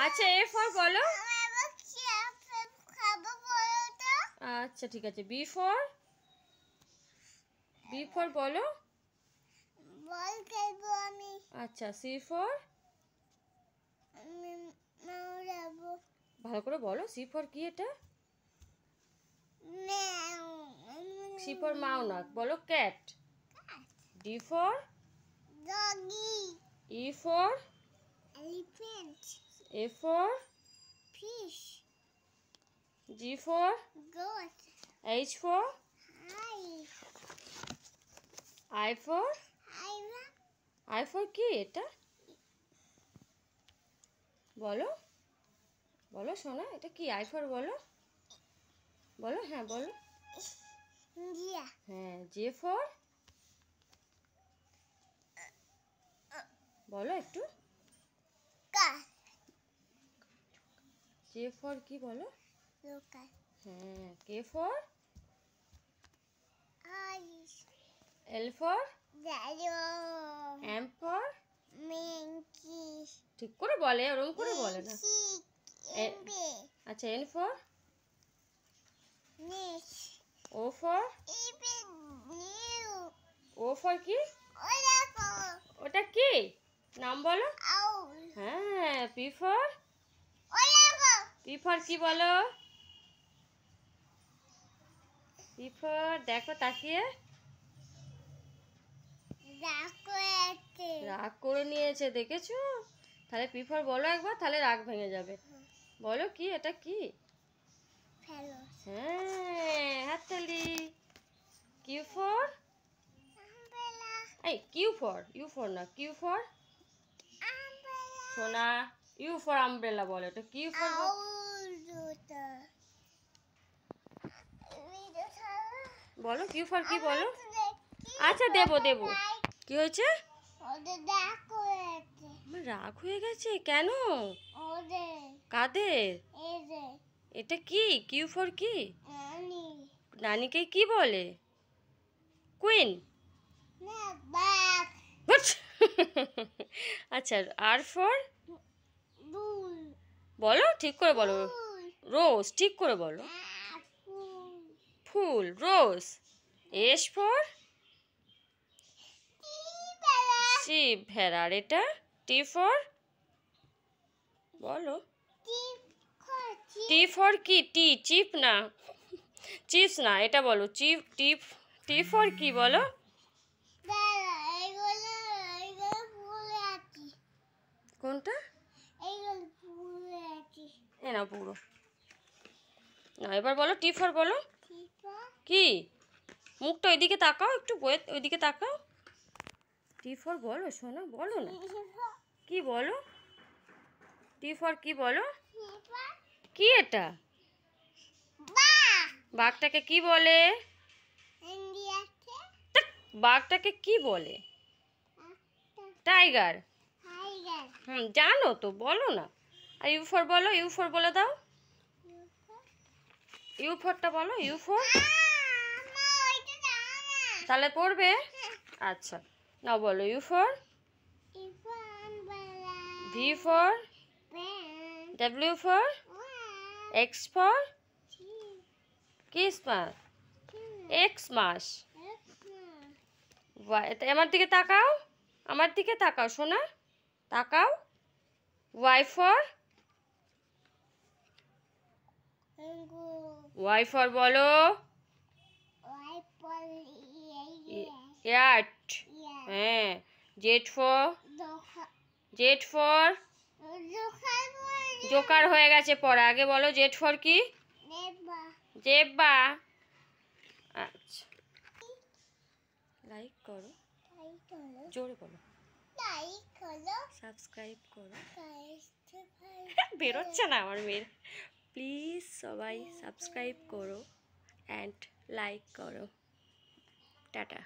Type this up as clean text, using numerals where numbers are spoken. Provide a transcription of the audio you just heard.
আচ্ছা A for বলো। আচ্ছা ঠিক আছে বি ফর বলো। আচ্ছা সি ফর ভালো করে বলো সি ফর কি এটা? সি ফর মাও না বলো cat. D for E for A for G for H for I for কি এটা বলো বলো সোনা এটা কি আই ফর বলো বলো হ্যাঁ বলো হ্যাঁ জে ফর বলো একটু জে ফর কি বলো হ্যাঁ K for L for M for ঠিক করে বলে ওরকম করে বলে না আচ্ছা এন ফর ও ফর কি ওটা কি নাম বলো হ্যাঁ পি ফর কি বলো পি ফর দেখো তাকিয়ে রাগ করে নিয়েছে দেখেছো তাহলে পি ফর বলো একবার তাহলে রাগ ভেঙে যাবে বলো কি এটা কি হ্যাঁ হাততালি কিউ ফর এই কিউ ফর না কিউ ফর সোনা ইউ ফর আমব্রেলা বলে এটা কিউ ফর বলো কিউ ফর কি বলো আচ্ছা দেবো কি হয়েছে আমার রাগ হয়ে গেছে কেন কাদের এটা কি কিউ ফর কি নানিকে কি বলে কুইন আচ্ছা আর ফর বলো ঠিক করে বলো রোজ ঠিক করে বলো ফুল রোজ এস ফর শিপ ভেড়া আর এটা টি ফর বলো টি ফর কি টি চিপ না চিপস না এটা বলো চিপ টি ফর কি বলো কোনটা এ না পুরো না এবার বলো টি ফর বলো কি মুখটা ওইদিকে তাকাও একটু ওইদিকে তাকাও টি ফর বলো শোনো বলো না কি বলো টি ফর কি বলো কি এটা বাঘটাকে কি বলে বাঘটাকে কি বলে টাইগার জানো তো বলো না আর ইউ ফর বলো ইউ ফর বলে দাও ইউ ফরটা বলো ইউ ফর তাহলে পড়বে আচ্ছা না বলো U for V for W for X for Christmas Xmas আমার দিকে তাকাও সোনা তাকাও ওয়াই ফর বলো ইয়াট হ্যাঁ জেড ফর জোকার হয়ে গেছে পড়া আগে বলো জেড ফর কি জেব্বা আচ্ছা লাইক করো জোরে বলো সাবস্ক্রাইব করো বেরোচ্ছে না আমার মেয়ের প্লিজ সবাই সাবস্ক্রাইব করো অ্যান্ড লাইক করো টাটা